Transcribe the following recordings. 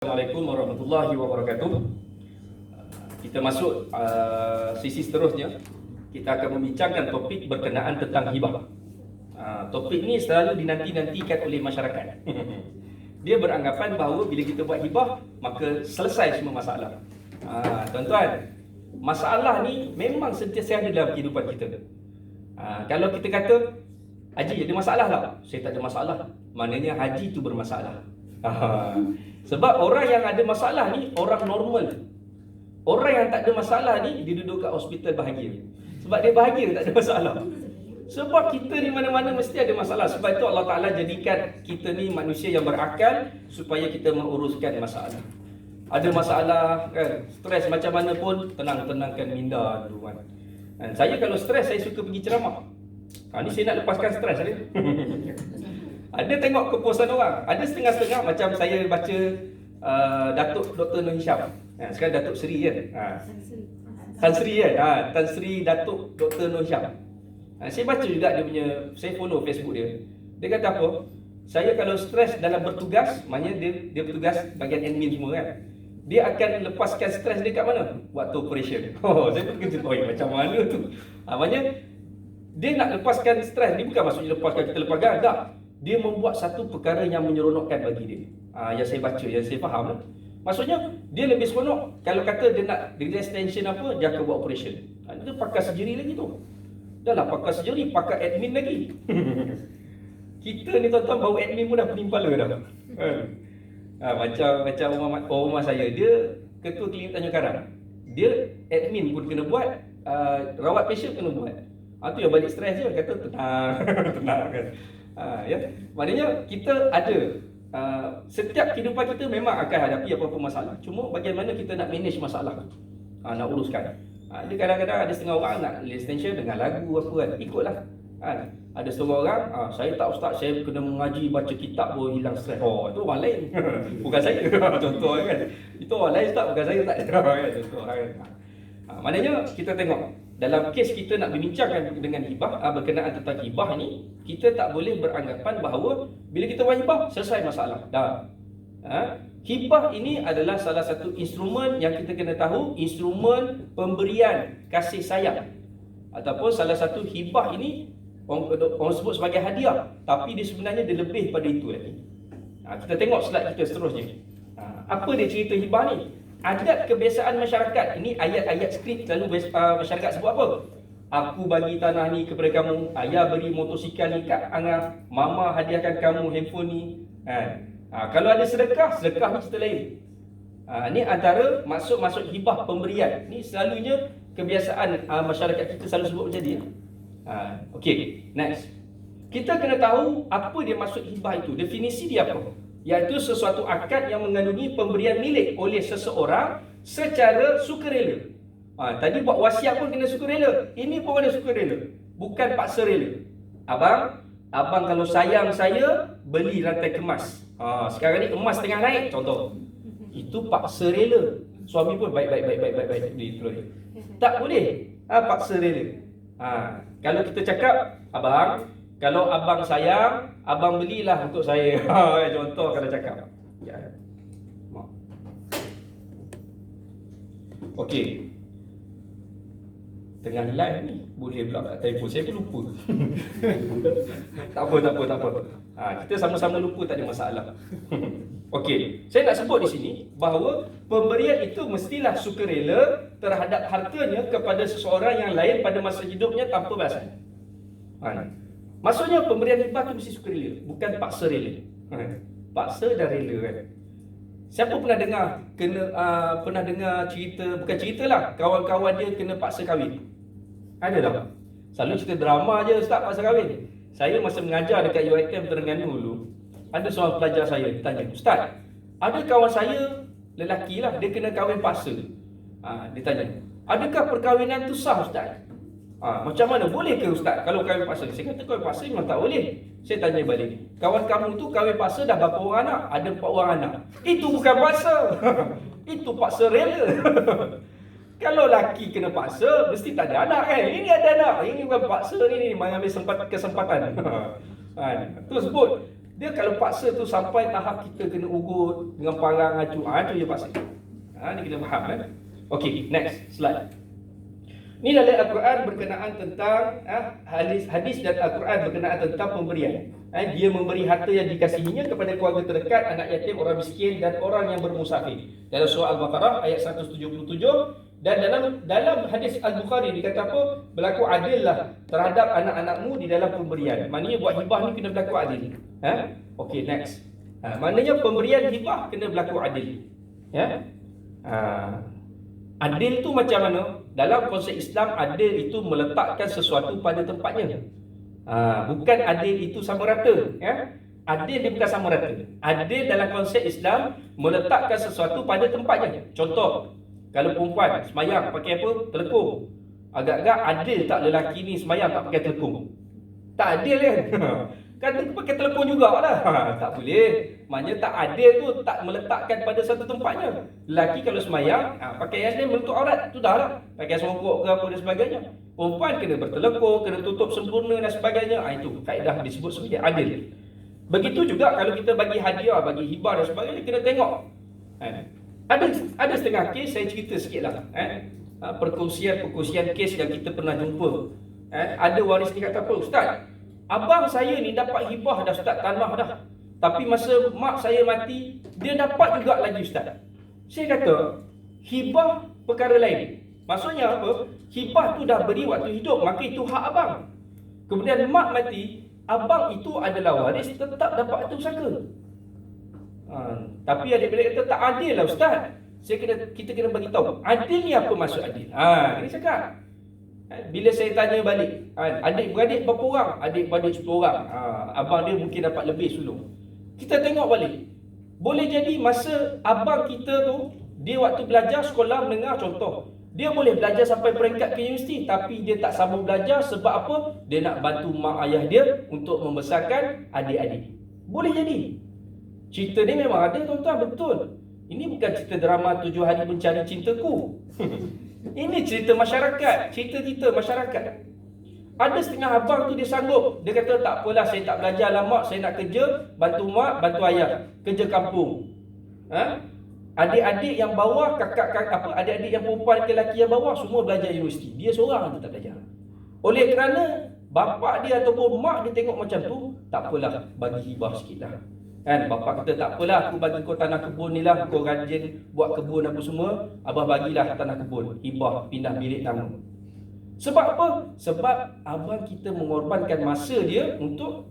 Assalamualaikum warahmatullahi wabarakatuh. Kita masuk sesi seterusnya. Kita akan membincangkan topik berkenaan tentang hibah. Topik ni selalu dinanti-nantikan oleh masyarakat. Dia beranggapan bahawa bila kita buat hibah, maka selesai semua masalah. Tuan-tuan, masalah ni memang sentiasa ada dalam kehidupan kita. Kalau kita kata, Haji ada masalah tak? Saya tak ada masalah. Maknanya Haji tu bermasalah. Sebab orang yang ada masalah ni orang normal. Orang yang tak ada masalah ni dia duduk kat hospital bahagia. Sebab dia bahagia tak ada masalah. Sebab kita ni mana-mana mesti ada masalah. Sebab itu Allah Ta'ala jadikan kita ni manusia yang berakal supaya kita menguruskan masalah. Ada masalah kan, stres macam mana pun tenang-tenangkan minda dulu kan. Dan saya kalau stres saya suka pergi ceramah. Ni saya nak lepaskan stres ni. Ada tengok kepuasan orang. Ada setengah-setengah macam saya baca Datuk Dr. Nur Hisham. Sekarang Datuk Seri kan. Tan Sri kan. Tan Sri Datuk Dr. Nur Hisham. Saya baca juga dia punya, saya follow Facebook dia. Dia kata apa? Saya kalau stres dalam bertugas, maknanya dia bertugas bagian admin semua kan. Dia akan lepaskan stres dia kat mana? Waktu operation. Saya pun kata, macam mana tu? Maknanya dia nak lepaskan stres. Ni bukan maksudnya lepaskan kita lepaskan. Tak. Dia membuat satu perkara yang menyeronokkan bagi dia. Yang saya baca, yang saya faham lah. Maksudnya, dia lebih seronok. Kalau kata dia nak release tension apa, dia akan buat operation. Dia pakai surgery lagi tu. Dah lah pakai surgery, pakai admin lagi. Kita ni tuan-tuan bau admin pun dah pening kepala dah. Macam rumah saya, dia ketua klinik Tanjung Karang. Dia admin pun kena buat, rawat patient kena buat. Tu yang balik stres je, kata tenang, tenang kan. Ya, maknanya kita ada setiap kehidupan kita memang akan hadapi apa-apa masalah. Cuma bagaimana kita nak manage masalah, nak uruskan. Dia kadang-kadang ada setengah orang nak release tension dengan lagu apa kan, ikutlah. Ada setengah orang, saya tak ustaz, saya kena mengaji baca kitab pun hilang stres. Itu orang lain. Bukan saya. Contoh kan. Itu orang lain ustaz, bukan saya tak kan. Contoh kan. Maknanya kita tengok dalam kes kita nak berbincangkan dengan hibah, berkenaan tentang hibah ni, kita tak boleh beranggapan bahawa bila kita buat hibah, selesai masalah. Dah. Hibah ini adalah salah satu instrumen yang kita kena tahu, instrumen pemberian kasih sayang. Ataupun salah satu hibah ini, orang sebut sebagai hadiah, tapi dia sebenarnya dia lebih pada itu lagi. Kita tengok slide kita seterusnya. Apa dia cerita hibah ni? Adat kebiasaan masyarakat. Ini ayat-ayat skrip selalu masyarakat sebut apa? Aku bagi tanah ni kepada kamu, ayah beri motosikal ni kat Angah, mama hadiahkan kamu handphone ni. Kalau ada sedekah, sedekah ni cerita lain. Ni antara maksud hibah pemberian. Ni selalunya kebiasaan masyarakat kita selalu sebut macam ni. Okey, next. Kita kena tahu apa dia maksud hibah itu. Definisi dia apa? Iaitu sesuatu akad yang mengandungi pemberian milik oleh seseorang secara sukarela. Tadi buat wasiat pun kena sukarela. Ini pun kena sukarela. Bukan paksa rela. Abang kalau sayang saya, beli rantai kemas. Sekarang ni emas tengah naik, contoh. Itu paksa rela. Suami pun baik. Tak boleh paksa rela. Kalau kita cakap, abang, kalau abang sayang, abang belilah untuk saya. Contoh kalau cakap. Okey. Tengah live ni, boleh pula telefon. Saya pun lupa. Tak apa. Kita sama-sama lupa, tak ada masalah. Okey. Saya nak sebut di sini bahawa pemberian itu mestilah sukarela terhadap hartanya kepada seseorang yang lain pada masa hidupnya tanpa balasan. Maksudnya pemberian hibah tu mesti sukarela, bukan paksa rela. Paksa dan rela kan. Siapa pernah dengar cerita, bukan ceritalah, kawan-kawan dia kena paksa kahwin? Ada tak? Selalu cerita drama je ustaz paksa kahwin. Saya masa mengajar dekat UiTM Terengganu dulu, ada seorang pelajar saya ditanya, "Ustaz, ada kawan saya lelaki lah, dia kena kahwin paksa." Dia tanya, "Adakah perkahwinan tu sah ustaz?" Macam mana? Boleh ke ustaz kalau kahwin paksa? Saya kata kahwin paksa memang tak boleh. Saya tanya balik, kawan kamu tu kahwin paksa dah berapa orang anak? Ada 4 orang anak. Itu bukan paksa. Itu paksa rela. Kalau laki kena paksa, mesti tak ada anak kan? Ini ada anak. Ini bukan paksa ni mengambil kesempatan. Tu sebut Dia kalau paksa tu sampai tahap kita kena ugut dengan parang acu, tu dia paksa. Ni kena faham kan. Okey, next slide. Ni dalam Al-Quran berkenaan tentang hadis dan Al-Quran berkenaan tentang pemberian. Dia memberi harta yang dikasihinya kepada keluarga terdekat, anak yatim, orang miskin dan orang yang bermusafir. Dalam surah Al-Baqarah ayat 177, dan dalam hadis Al-Bukhari dikata apa? Berlaku adillah terhadap anak-anakmu di dalam pemberian. Maknanya buat hibah ni kena berlaku adil. Okey, next. Maknanya pemberian hibah kena berlaku adil. Adil tu macam mana? Dalam konsep Islam, adil itu meletakkan sesuatu pada tempatnya. Bukan adil itu sama rata. Adil dia bukan sama rata. Adil dalam konsep Islam meletakkan sesuatu pada tempatnya. Contoh, kalau perempuan semayang pakai apa? Telekung. Agak-agak adil tak lelaki ni semayang tak pakai telekung? Tak adil kan? Kan dia pakai telekung jugalah. Tak boleh. Maknanya tak adil tu tak meletakkan pada satu tempatnya. Lelaki kalau semayang, pakaian dia menutup aurat, tu dah lah. Pakai songkok ke apa dan sebagainya. Perempuan kena bertelekung, kena tutup sempurna dan sebagainya. Itu kaedah disebut sebagai adil. Begitu juga kalau kita bagi hadiah, bagi hibah dan sebagainya, kena tengok. Ada setengah kes, saya cerita sikit lah. Perkongsian kes yang kita pernah jumpa. Ada waris ni kata apa? Ustaz, abang saya ni dapat hibah dah Ustaz, tanah dah. Tapi masa mak saya mati, dia dapat juga lagi Ustaz. Saya kata, hibah perkara lain. Maksudnya apa? Hibah tu dah beri waktu hidup, maka itu hak abang. Kemudian mak mati, abang itu adalah waris, tetap dapat pusaka. Tapi adik-adik kata tak adil lah Ustaz. Kita kena bagi tahu. Adil ni apa maksud adil? Kena cakap. Bila saya tanya balik, adik-beradik berapa orang? Adik-beradik 10 orang. Abang dia mungkin dapat lebih sulung. Kita tengok balik. Boleh jadi masa abang kita tu, dia waktu belajar sekolah menengah contoh, dia boleh belajar sampai peringkat ke universiti, tapi dia tak sambung belajar sebab apa? Dia nak bantu mak ayah dia untuk membesarkan adik-adik. Boleh jadi. Cerita ni memang ada tuan-tuan, betul. Ini bukan cerita drama 7 hari mencari cintaku. Ini cerita masyarakat, cerita masyarakat. Ada setengah abang tu dia sanggup. Dia kata tak apalah, saya tak belajar lama, saya nak kerja, bantu mak, bantu ayah, kerja kampung. Adik-adik yang bawah, adik-adik yang perempuan ke lelaki yang bawah semua belajar universiti. Dia seorang tu tak belajar. Oleh kerana bapa dia ataupun mak dia tengok macam tu, tak apalah, bagi hibah sikitlah. Bapa kata tak apalah, aku bagi kau tanah kebun ni lah, kau rajin buat kebun apa semua, abah bagilah tanah kebun, hibah, pindah bilik tamu. Sebab apa? Sebab abang kita mengorbankan masa dia untuk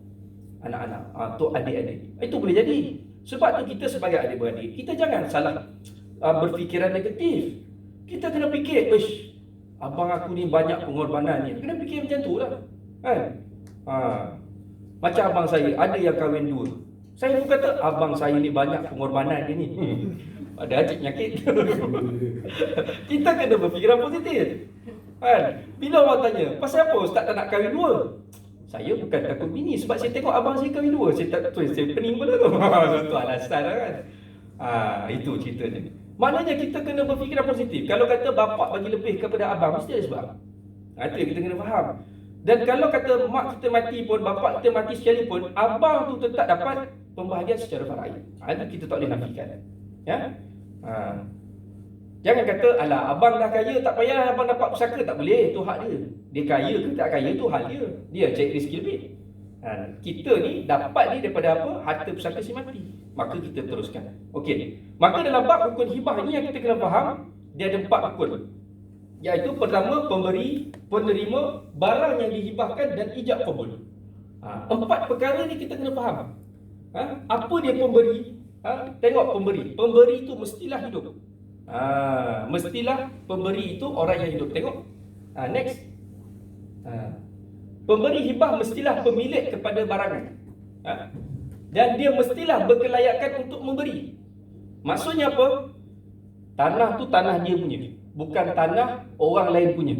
anak-anak, untuk adik-adik. Itu boleh jadi. Sebab tu kita sebagai adik-beradik, kita jangan salah berfikiran negatif. Kita kena fikir, abang aku ni banyak pengorbanannya. Kena fikir macam tu lah. Macam abang saya, ada yang kahwin 2. Saya pun kata, abang saya ni banyak pengorbanan dia ni. Ada adik penyakit. Kita kena berfikiran positif. Bila orang tanya, pasal apa Ustaz tak nak kahwin 2? Saya bukan takut bini, sebab saya tengok abang saya kahwin 2. Saya pening pula tu. Itu alasan lah kan. Itu ceritanya. Maknanya kita kena berfikiran positif. Kalau kata bapak bagi lebih kepada abang, mesti ada sebab. Itu yang kita kena faham. Dan kalau kata mak kita mati pun, bapak kita mati sekalipun, abang tu tetap dapat pembahagian secara faraid. Itu kita tak boleh nafikan. Jangan kata, alah abang dah kaya, tak payah abang dapat pusaka. Tak boleh, itu hak dia. Dia kaya ke tak kaya, itu hak dia. Dia cari rezeki lebih. Kita ni dapat ni daripada apa? Harta pusaka si mati. Maka kita teruskan. Okey. Maka dalam bab rukun hibah ni yang kita kena faham, dia ada 4 rukun. Iaitu pertama, pemberi, penerima, barang yang dihibahkan dan ijab qabul. 4 perkara ni kita kena faham. Apa dia pemberi? Tengok pemberi. Pemberi itu mestilah hidup. Mestilah pemberi itu orang yang hidup. Tengok. Next. Pemberi hibah mestilah pemilik kepada barangan. Dan dia mestilah berkelayakan untuk memberi. Maksudnya apa? Tanah tu tanah dia punya, bukan tanah orang lain punya.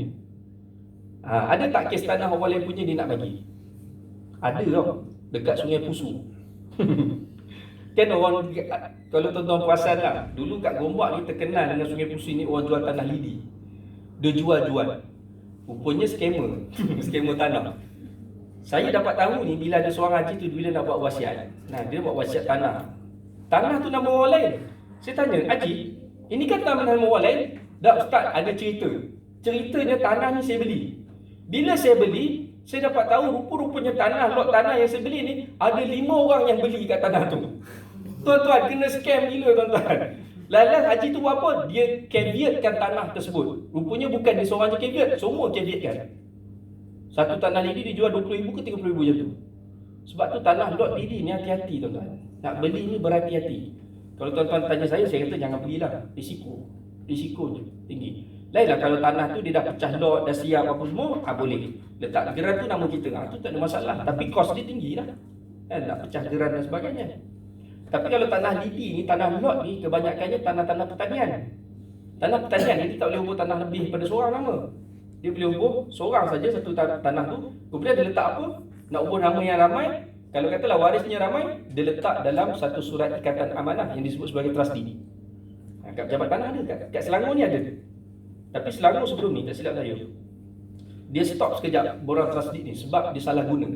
Ada tak kes tanah orang lain punya dia nak bagi? Ada tau, dekat Sungai Pusu. Kan orang, kalau tuan-tuan perasan lah, dulu kat Gombak ni terkenal dengan Sungai Pusu ni orang jual tanah lidi. Dia jual-jual. Rupanya scammer. Scammer tanah. Saya dapat tahu ni bila ada seorang haji tu bila nak buat wasiat. Nah, dia buat wasiat tanah. Tanah tu nama orang lain. Saya tanya, haji, ini kan nama orang lain? Tak ustaz, ada cerita. Ceritanya tanah ni saya beli. Bila saya beli, saya dapat tahu rupa-rupanya lot tanah yang saya beli ni ada 5 orang yang beli kat tanah tu. Tuan-tuan, kena scam gila tuan-tuan. Lalas haji tu buat apa? Dia caveatkan tanah tersebut. Rupanya bukan dia seorang je caveat, semua caveatkan. Satu tanah lidi dijual 20,000 ke 30,000 je tu. Sebab tu tanah lot lidi ni hati-hati tuan-tuan. Nak beli ni berhati-hati. Kalau tuan-tuan tanya saya kata jangan belilah. Risiko je tinggi. Lainlah kalau tanah tu dia dah pecah lot, dah siap apa semua, boleh. Letak geran tu nama kita. Tu tak ada masalah. Tapi kos dia tinggi lah. Nak pecah geran dan sebagainya. Tapi kalau tanah lidi ni, tanah lot ni kebanyakannya tanah-tanah pertanian. Tanah pertanian ni tak boleh ubah tanah lebih daripada seorang nama. Dia boleh ubah seorang saja satu tanah tu. Kemudian dia letak apa? Nak ubah nama yang ramai. Kalau katalah warisnya ramai, dia letak dalam satu surat ikatan amanah yang disebut sebagai trustee. Kat pejabat tanah ada, kat Selangor ni ada. Tapi Selangor sebelum ni, tak silap saya, dia stop sekejap borang trustee ni sebab dia salah guna.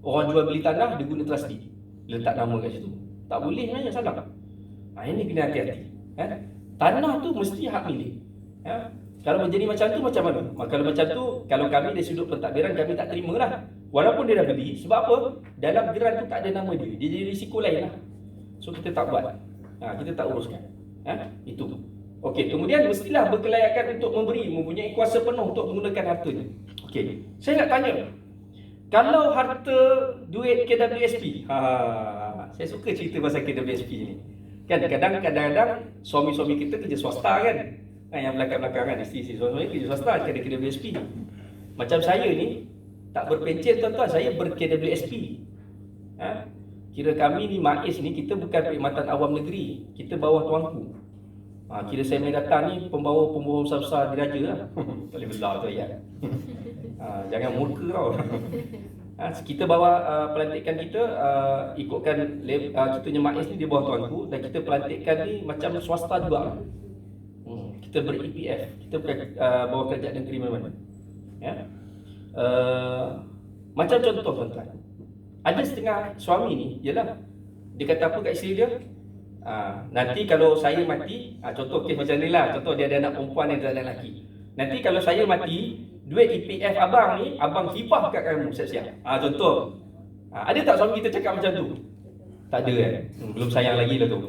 Orang jual beli tanah, dia guna trustee, letak nama kat situ. Tak boleh sebenarnya, salah. Ini kena hati-hati. Tanah tu mesti hak milik. Kalau menjadi macam tu, macam mana? Kalau macam tu, kalau kami dari sudut pentadbiran, kami tak terima lah. Walaupun dia dah beli, sebab apa? Dalam geran tu tak ada nama dia. Dia jadi risiko lain lah. So kita tak buat. Kita tak uruskan. Itu. Okey, kemudian mestilah berkelayakan untuk memberi, mempunyai kuasa penuh untuk menggunakan harta ni. Okey, saya nak tanya, kalau harta duit KWSP, saya suka cerita pasal KWSP ni. Kan kadang-kadang suami-suami kita kerja swasta kan. Yang belakang-belakang kan, isteri-isteri suami kerja swasta, ada KWSP. Macam saya ni, tak berpencen tuan-tuan, saya ber-KWSP. Kira kami ni MAIS ni, kita bukan perkhidmatan awam negeri, kita bawah tuanku. Kira saya main datang ni pembawa besar-besar diraja lah. Boleh belah tu ya. Jangan murka tau. Kita bawa pelantikan kita, ikutkan kita punya MAIS ni di bawah tuanku, dan kita pelantikan ni macam swasta juga. Kita ber-EPF, kita bukan bawah kerajaan negeri mana-mana. Macam contoh tuan-tuan, ada setengah suami ni, ialah dia kata apa kat isteri dia, nanti kalau saya mati, contoh kes macam ni lah, contoh dia ada anak perempuan dan ada anak lelaki. Nanti kalau saya mati, duit EPF abang ni, abang hibah kat kamu siap-siap. Contoh, ada tak suami kita cakap macam tu? Tak ada kan? Belum sayang lagi lah tu.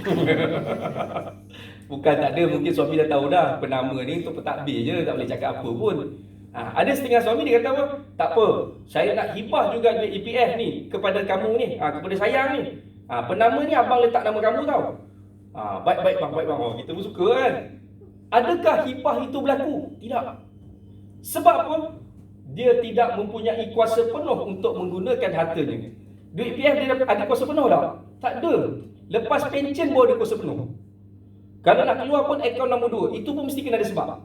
Bukan tak ada, mungkin suami dah tahu dah, penama ni untuk pentadbir je, tak boleh cakap apa pun. Ada setengah suami dia kata apa? Tak apa, saya nak hibah juga duit EPF ni kepada kamu ni, kepada sayang ni. Penama ni abang letak nama kamu tau. Baik bang. Kita pun suka kan. Adakah hibah itu berlaku? Tidak. Sebab apa? Dia tidak mempunyai kuasa penuh untuk menggunakan hartanya. Duit EPF dia ada kuasa penuh tak? Tak ada. Lepas pencen baru ada kuasa penuh. Kalau nak keluar pun akaun nombor 2, itu pun mesti kena ada sebab.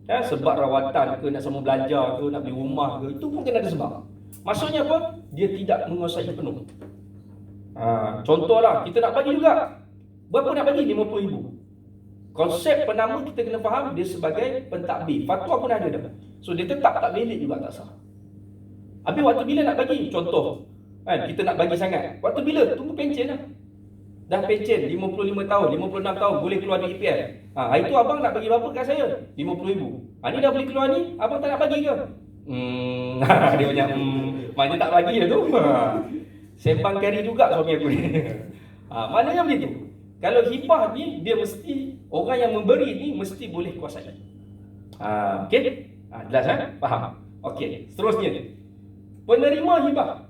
Sebab rawatan ke, nak sama belanja ke, nak beli rumah ke, itu pun kena ada sebab. Maksudnya apa? Dia tidak menguasai penuh. Contohlah, kita nak bagi juga. Berapa nak bagi? 50,000. Konsep penama kita kena faham, dia sebagai pentadbir. Fatwa pun ada dah. So dia tetap tak valid juga, tak sah. Habis waktu bila nak bagi? Contoh, kita nak bagi sangat. Waktu bila? Tunggu pencen lah. Dah pencen 55 tahun, 56 tahun boleh keluar duit EPF. Itu abang nak bagi berapa kat saya? 50,000. Ni dah boleh keluar ni, abang tak nak bagi ke? Dia banyak maknanya tak bagi lah tu. Sembang kari juga suami aku ni. Maknanya begitu. Kalau hibah ni, dia mesti, orang yang memberi ni mesti boleh kuasai. Okey? Jelas Faham? Okey, seterusnya. Penerima hibah.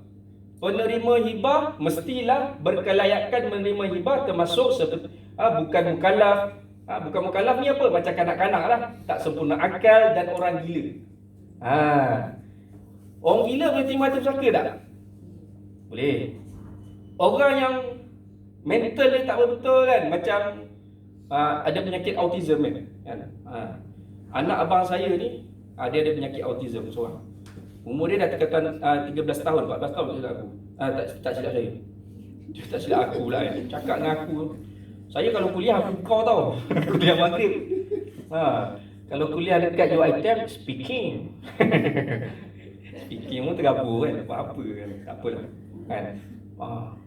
Penerima hibah mestilah berkelayakan menerima hibah, termasuk seperti bukan mukallaf. Bukan mukallaf ni apa? Macam kanak-kanak lah, tak sempurna akal dan orang gila. Orang gila boleh terima harta pusaka tak? Boleh. Orang yang mental dia tak betul kan, macam ada penyakit autism kan. Anak abang saya ni, dia ada penyakit autism seorang. Umur dia dah tekatan 13 tahun, 14 tahun tak silap aku. Tak silap saya. Tak silap aku pula kan. Cakap dengan aku. Saya kalau kuliah aku kau tau. Kuliah maghrib. Kalau kuliah dekat UiTM speaking. Speaking pun tergabur kan, apa-apa kan, tak apalah kan.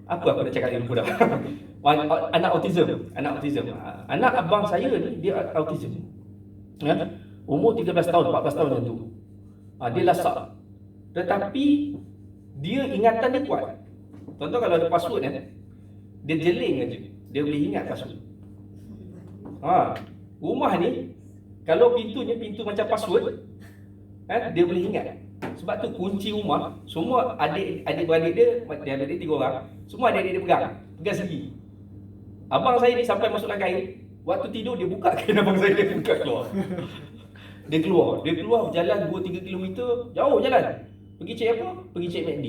Apa aku nak cakap dulu dah. Anak autism. Anak abang saya ni dia autism. Ya? Umur 13 tahun, 14 tahun macam tu. Dia lasak. Tetapi dia ingatan dia kuat. Contoh kalau ada password kan, dia jeling aja, dia boleh ingat password. Rumah ni kalau pintunya pintu macam password, dia boleh ingat. Sebab tu kunci rumah semua adik-beradik dia ada 3 orang, semua adik-adik dia pegang sendiri. Abang saya ni sampai masuk dalam kain, waktu tidur dia buka kain abang saya, dia buka keluar. Dia keluar berjalan 2-3 kilometer, jauh jalan. Pergi cek apa? Pergi cek McD.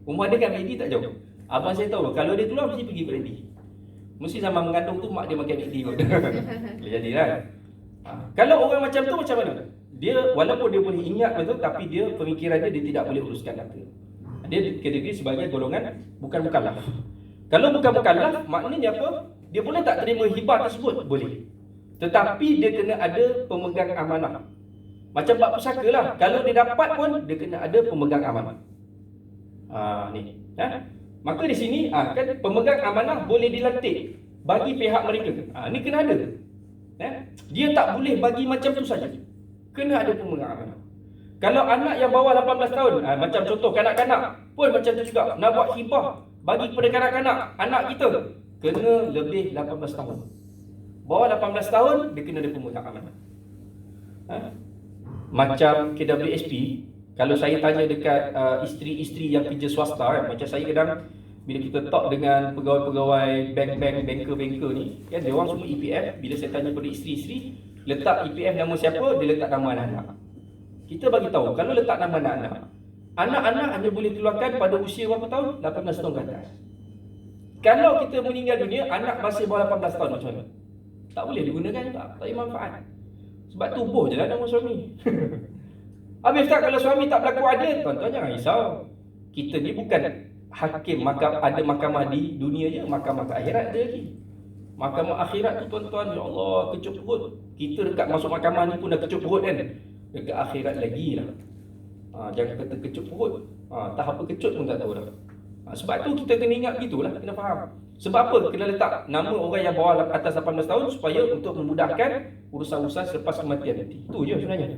Rumah dia kan McD tak jauh. Abang saya tahu kalau dia keluar mesti pergi McD. Mesti zaman mengandung tu mak dia makan McD kot. Boleh jadilah. Kalau orang macam tu macam mana? Dia walaupun dia boleh ingat betul, tapi dia pemikiran dia tidak boleh uruskan data. Dia kategori sebagai golongan bukan mukallaf. Kalau bukan mukallaf, maknanya apa? Dia boleh tak terima hibah tersebut? Boleh. Tetapi dia kena ada pemegang amanah. Macam bab pusaka lah. Kalau dia dapat pun, dia kena ada pemegang amanah. Ni. Maka di sini, kan pemegang amanah boleh dilantik bagi pihak mereka. Ni kena ada. Dia tak boleh bagi macam tu saja. Kena ada pemegang amanah. Kalau anak yang bawah 18 tahun, macam contoh kanak-kanak pun macam tu juga. Nak buat hibah bagi kepada kanak-kanak, anak kita kena lebih 18 tahun. Bawah 18 tahun, dia kena ada pemegang amanah. Macam KWSP, kalau saya tanya dekat isteri-isteri yang kerja swasta kan, macam saya kadang bila kita talk dengan pegawai-pegawai banker ni, kan dia orang semua EPF. Bila saya tanya pada isteri-isteri, letak EPF nama siapa, dia letak nama anak-anak. Kita bagi tahu, kalau letak nama anak-anak hanya boleh keluarkan pada usia berapa tahun? 18 tahun ke atas. Kalau kita meninggal dunia, anak masih bawah 18 tahun macam mana? Tak boleh digunakan juga, tak ada manfaat. Sebab tubuh je lah nama suami. Habis tak, kalau suami tak berlaku adil, tuan-tuan jangan risau. Kita ni bukan hakim, ada mahkamah di dunia je, mahkamah ke akhirat ada lagi. Mahkamah akhirat tu tuan-tuan, ya Allah, kecup perut. Kita dekat masuk mahkamah ni pun dah kecup perut kan. Dekat akhirat lagi lah. Jangan kata kecup perut. Tak apa kecut pun tak tahu dah. Sebab tu kita kena ingat begitulah, kena faham. Sebab apa? Kena letak nama orang yang bawah atas 18 tahun supaya untuk memudahkan urusan-urusan selepas kematian nanti. Itu je sebenarnya.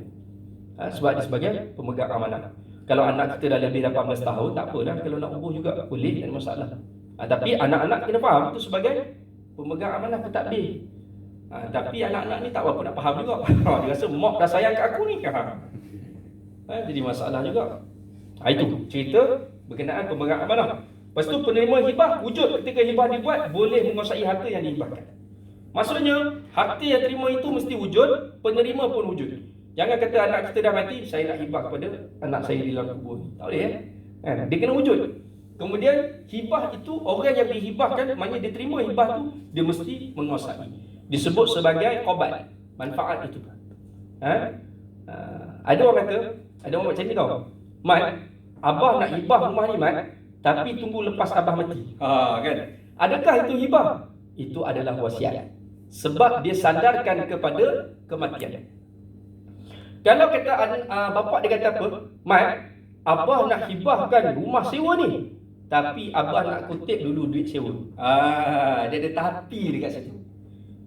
Sebab dia sebagai pemegang amanah. Kalau anak kita dah lebih 18 tahun, tak apa dah. Kalau nak ubuh juga boleh, tak ada masalah. Tapi anak-anak kena faham itu sebagai pemegang amanah pentadbir. Tapi anak-anak ni tak apa nak faham juga. Dia rasa mak dah sayang kat aku ni. Jadi masalah juga. Itu cerita berkenaan pemegang amanah. Lepas tu penerima hibah, wujud ketika hibah dibuat, boleh menguasai harta yang dihibahkan. Maksudnya, harta yang terima itu mesti wujud, penerima pun wujud. Jangan kata anak kita dah mati, saya nak hibah kepada anak saya di dalam kubur. Tak boleh dia kena wujud. Kemudian hibah itu, orang yang dihibahkan, maknanya dia terima hibah tu, dia mesti menguasai. Disebut sebagai qobat, manfaat itu. Ada orang kata, ada orang macam ni tau, Mat, abah nak hibah rumah ni Mat, tapi tunggu lepas abah mati. Kan? Adakah itu hibah? Itu adalah wasiat. Sebab dia sandarkan kepada kematian. Kalau kata bapak dia kata apa? Mat, abah nak hibahkan rumah sewa ni, tapi abah nak kutip dulu duit sewa. Dia ada tapi dekat situ.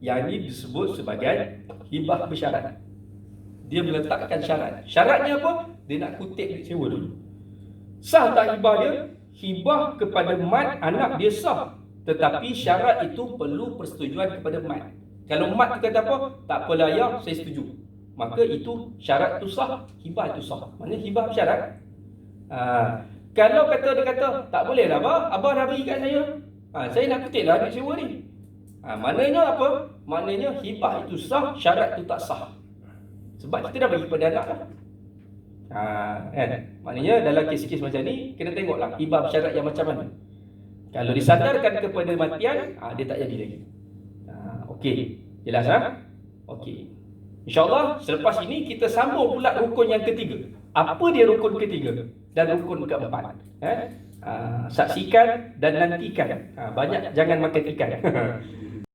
Yang ini disebut sebagai hibah bersyarat. Dia meletakkan syarat. Syaratnya apa? Dia nak kutip duit sewa dulu. Sah tak hibah dia? Hibah kepada mat anak dia sah. Tetapi syarat itu perlu persetujuan kepada mat. Kalau mat tu kata apa? Tak apalah ya, saya setuju. Maka itu syarat tu sah, hibah itu sah. Maksudnya hibah bersyarat. Kalau dia kata tak boleh lah abah dah beri kat saya. Saya nak kutip lah duit sewa ni. Maknanya apa? Maknanya hibah itu sah, syarat itu tak sah. Sebab kita dah bagi kepada anak lah. Kan? Maknanya dalam kes-kes macam ni, kena tengoklah hibah bersyarat yang macam mana. Kalau disandarkan kepada matian, dia tak jadi lagi. Okey, jelas Okey. InsyaAllah selepas ini kita sambung pula rukun yang ketiga. Apa dia rukun ketiga dan rukun keempat? Saksikan dan nantikan. Banyak jangan makan ikan.